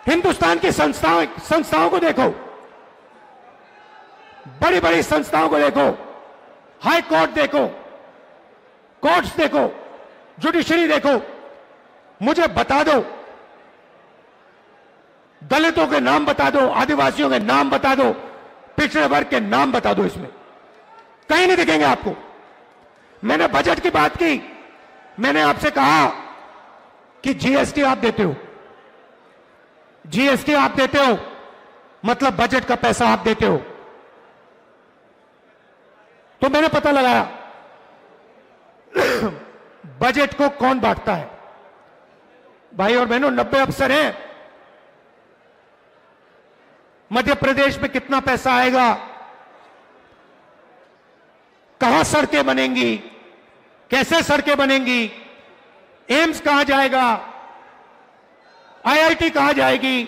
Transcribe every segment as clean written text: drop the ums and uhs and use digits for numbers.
हिंदुस्तान की संस्थाओं को देखो, बड़ी बड़ी संस्थाओं को देखो, हाई कोर्ट देखो, कोर्ट्स देखो, जुडिशरी देखो। मुझे बता दो, दलितों के नाम बता दो, आदिवासियों के नाम बता दो, पिछड़े वर्ग के नाम बता दो, इसमें कहीं नहीं दिखेंगे आपको। मैंने बजट की बात की, मैंने आपसे कहा कि जीएसटी आप देते हो, जीएसटी आप देते हो, मतलब बजट का पैसा आप देते हो। तो मैंने पता लगाया बजट को कौन बांटता है। भाई और बहनों, 90 अफसर हैं। मध्य प्रदेश में कितना पैसा आएगा, कहां सड़कें बनेंगी, कैसे सड़कें बनेंगी, एम्स कहां जाएगा, आईआईटी कहां जाएगी,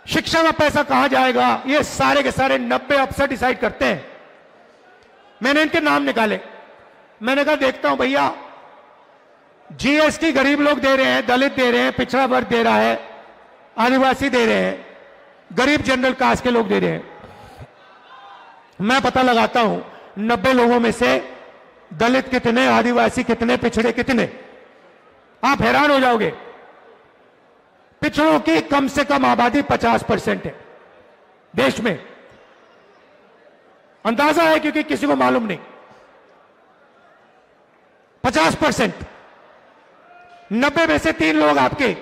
शिक्षा का पैसा कहां जाएगा, ये सारे के सारे 90 अफसर डिसाइड करते हैं। मैंने इनके नाम निकाले। मैंने कहा देखता हूं भैया, जीएसटी गरीब लोग दे रहे हैं, दलित दे रहे हैं, पिछड़ा वर्ग दे रहा है, आदिवासी दे रहे हैं, गरीब जनरल कास्ट के लोग दे रहे हैं। मैं पता लगाता हूं 90 लोगों में से दलित कितने, आदिवासी कितने, पिछड़े कितने। आप हैरान हो जाओगे। पिछड़ों की कम से कम आबादी 50% है देश में। अंदाजा है क्योंकि किसी को मालूम नहीं। 50%, 90 में से 3 लोग आपके।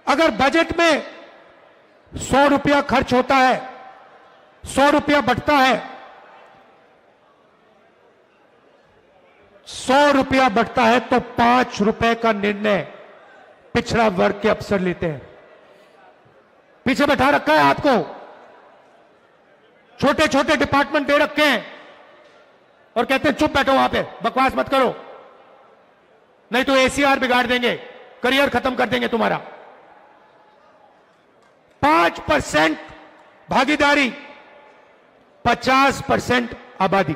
अगर बजट में 100 रुपया खर्च होता है, 100 रुपया बटता है, 100 रुपया बटता है, तो 5 रुपए का निर्णय पिछड़ा वर्ग के अफसर लेते हैं। पीछे बैठा रखा है आपको, छोटे छोटे डिपार्टमेंट दे रखे हैं और कहते हैं चुप बैठो वहां पे, बकवास मत करो, नहीं तो एसीआर बिगाड़ देंगे, करियर खत्म कर देंगे तुम्हारा। 5% भागीदारी, 50% आबादी।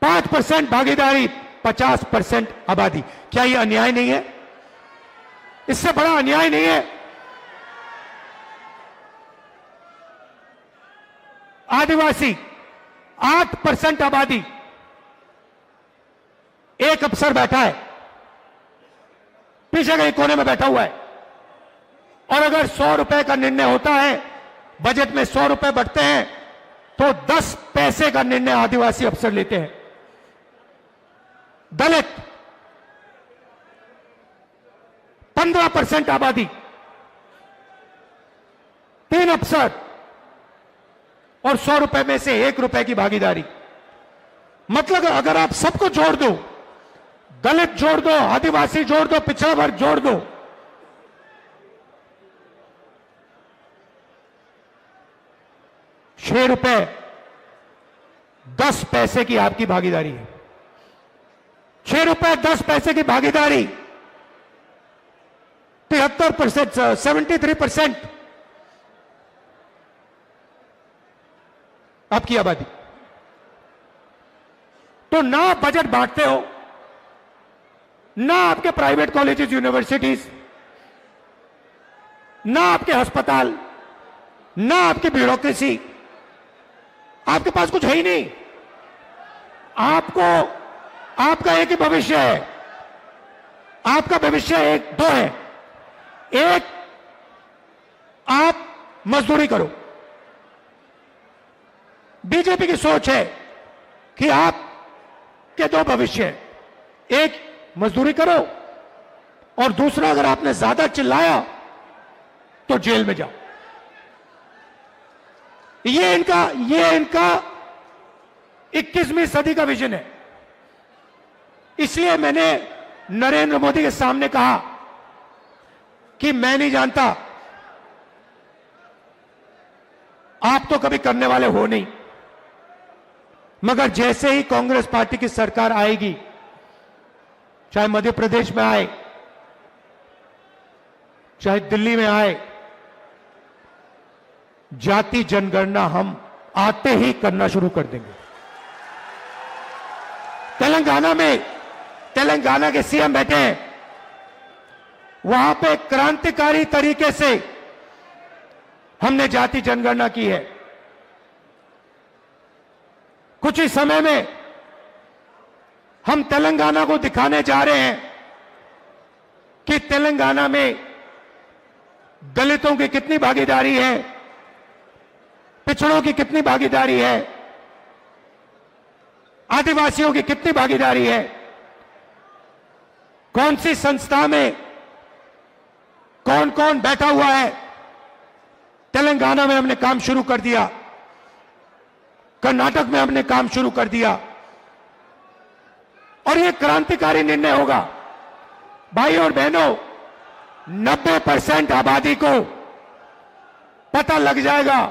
5% भागीदारी, 50% आबादी। क्या यह अन्याय नहीं है? इससे बड़ा अन्याय नहीं है। आदिवासी 8% आबादी, एक अफसर बैठा है, पीछे कहीं कोने में बैठा हुआ है। और अगर 100 रुपए का निर्णय होता है, बजट में 100 रुपए बढ़ते हैं, तो 10 पैसे का निर्णय आदिवासी अफसर लेते हैं। दलित 15% आबादी, 3 अफसर और 100 रुपए में से 1 रुपए की भागीदारी। मतलब अगर आप सबको जोड़ दो, दलित जोड़ दो, आदिवासी जोड़ दो, पिछड़ा वर्ग जोड़ दो, ₹6 10 पैसे की आपकी भागीदारी है। ₹6 10 पैसे की भागीदारी, 73%, 73% आपकी आबादी। तो ना बजट बांटते हो, ना आपके प्राइवेट कॉलेजेस, यूनिवर्सिटीज, ना आपके अस्पताल, ना आपकी ब्यूरोक्रेसी, आपके पास कुछ है ही नहीं। आपको आपका एक ही भविष्य है। आपका भविष्य एक दो है। एक, आप मजदूरी करो। बीजेपी की सोच है कि आप के 2 भविष्य है। एक, मजदूरी करो, और दूसरा, अगर आपने ज्यादा चिल्लाया तो जेल में जाओ। ये इनका 21वीं सदी का विजन है। इसलिए मैंने नरेंद्र मोदी के सामने कहा कि मैं नहीं जानता, आप तो कभी करने वाले हो नहीं, मगर जैसे ही कांग्रेस पार्टी की सरकार आएगी, चाहे मध्य प्रदेश में आए, चाहे दिल्ली में आए, जाति जनगणना हम आते ही करना शुरू कर देंगे। तेलंगाना के सीएम बैठे हैं, वहां पे क्रांतिकारी तरीके से हमने जाति जनगणना की है। कुछ ही समय में हम तेलंगाना को दिखाने जा रहे हैं कि तेलंगाना में दलितों की कितनी भागीदारी है, पिछड़ों की कितनी भागीदारी है, आदिवासियों की कितनी भागीदारी है, कौन सी संस्था में कौन कौन बैठा हुआ है। तेलंगाना में हमने काम शुरू कर दिया, कर्नाटक में हमने काम शुरू कर दिया और यह क्रांतिकारी निर्णय होगा। भाई और बहनों, 90% आबादी को पता लग जाएगा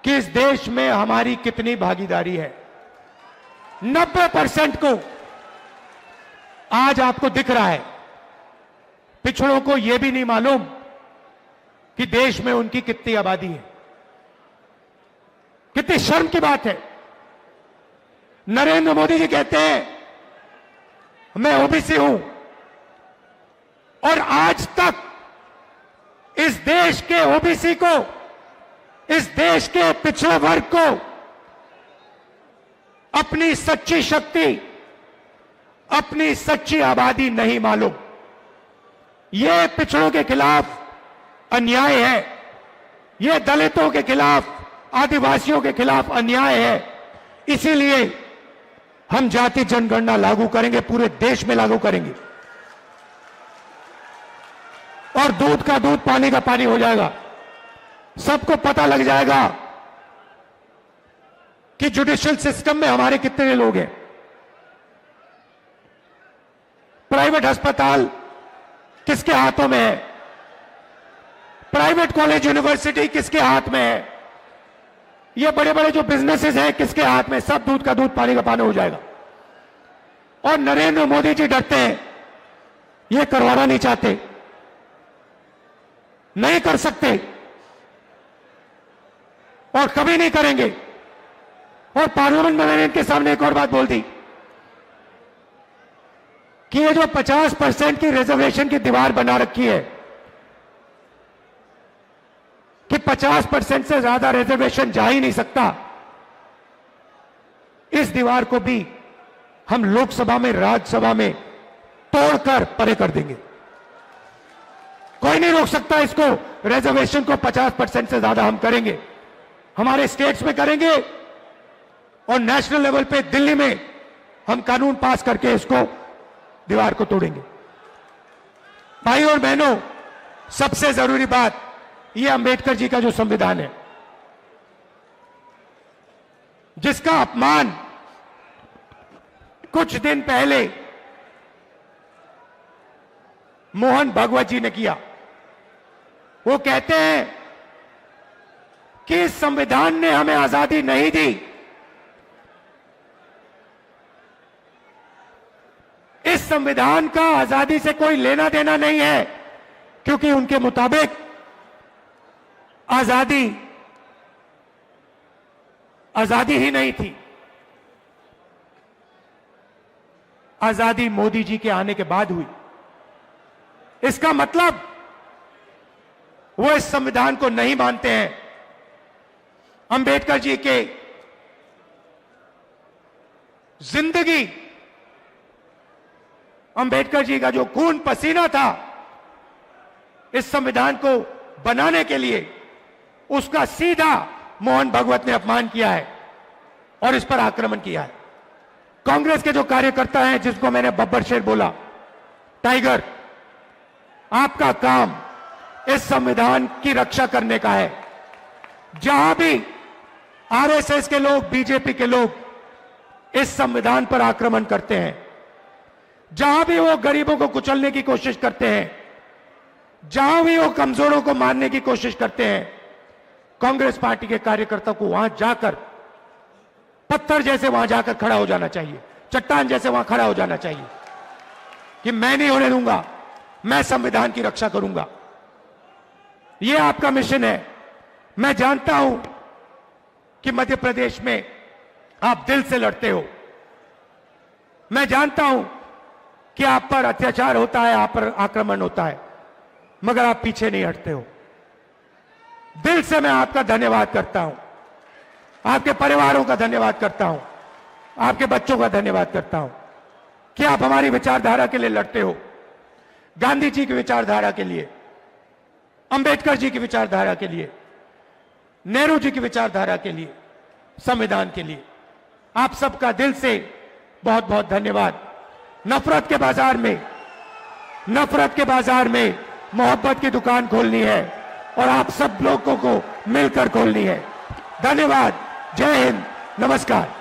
कि इस देश में हमारी कितनी भागीदारी है। 90% को आज आपको दिख रहा है। पिछड़ों को यह भी नहीं मालूम कि देश में उनकी कितनी आबादी है। कितनी शर्म की बात है। नरेंद्र मोदी जी कहते हैं मैं ओबीसी हूं और आज तक इस देश के ओबीसी को, इस देश के पिछड़े वर्ग को अपनी सच्ची शक्ति, अपनी सच्ची आबादी नहीं मालूम। यह पिछड़ों के खिलाफ अन्याय है, यह दलितों के खिलाफ, आदिवासियों के खिलाफ अन्याय है। इसीलिए हम जाति जनगणना लागू करेंगे, पूरे देश में लागू करेंगे और दूध का दूध, पानी का पानी हो जाएगा। सबको पता लग जाएगा कि जुडिशियल सिस्टम में हमारे कितने लोग हैं। प्राइवेट अस्पताल किसके हाथों में है, प्राइवेट कॉलेज यूनिवर्सिटी किसके हाथ में है, ये बड़े बड़े जो बिजनेसेस हैं किसके हाथ में। सब दूध का दूध, पानी का पानी हो जाएगा। और नरेंद्र मोदी जी डरते हैं, ये करवाना नहीं चाहते, नहीं कर सकते और कभी नहीं करेंगे। और पार्लियामेंट में मैंने इनके सामने एक और बात बोल दी कि ये जो 50% की रिजर्वेशन की दीवार बना रखी है कि 50% से ज्यादा रिजर्वेशन जा ही नहीं सकता, इस दीवार को भी हम लोकसभा में, राज्यसभा में तोड़कर परे कर देंगे। कोई नहीं रोक सकता इसको। रिजर्वेशन को 50% से ज्यादा हम करेंगे, हमारे स्टेट्स में करेंगे और नेशनल लेवल पे दिल्ली में हम कानून पास करके इसको, दीवार को तोड़ेंगे। भाई और बहनों, सबसे जरूरी बात, यह अंबेडकर जी का जो संविधान है, जिसका अपमान कुछ दिन पहले मोहन भागवत जी ने किया। वो कहते हैं कि इस संविधान ने हमें आजादी नहीं दी, इस संविधान का आजादी से कोई लेना देना नहीं है, क्योंकि उनके मुताबिक आजादी ही नहीं थी। आजादी मोदी जी के आने के बाद हुई। इसका मतलब वो इस संविधान को नहीं मानते हैं। अंबेडकर जी के जिंदगी, अंबेडकर जी का जो खून पसीना था इस संविधान को बनाने के लिए, उसका सीधा मोहन भागवत ने अपमान किया है और इस पर आक्रमण किया है। कांग्रेस के जो कार्यकर्ता हैं, जिसको मैंने बब्बर शेर बोला, टाइगर, आपका काम इस संविधान की रक्षा करने का है। जहां भी आरएसएस के लोग, बीजेपी के लोग इस संविधान पर आक्रमण करते हैं, जहां भी वो गरीबों को कुचलने की कोशिश करते हैं, जहां भी वो कमजोरों को मारने की कोशिश करते हैं, कांग्रेस पार्टी के कार्यकर्ता को वहां जाकर, पत्थर जैसे वहां जाकर खड़ा हो जाना चाहिए, चट्टान जैसे वहां खड़ा हो जाना चाहिए कि मैं नहीं होने दूंगा, मैं संविधान की रक्षा करूंगा। यह आपका मिशन है। मैं जानता हूं कि मध्य प्रदेश में आप दिल से लड़ते हो। मैं जानता हूं कि आप पर अत्याचार होता है, आप पर आक्रमण होता है। मगर आप पीछे नहीं हटते हो। दिल से मैं आपका धन्यवाद करता हूं, आपके परिवारों का धन्यवाद करता हूं, आपके बच्चों का धन्यवाद करता हूं कि आप हमारी विचारधारा के लिए लड़ते हो। गांधी जी की विचारधारा के लिए, अंबेडकर जी की विचारधारा के लिए, नेहरू जी की विचारधारा के लिए, संविधान के लिए। आप सबका दिल से बहुत बहुत धन्यवाद। नफरत के बाजार में मोहब्बत की दुकान खोलनी है और आप सब लोगों को मिलकर खोलनी है। धन्यवाद। जय हिंद। नमस्कार।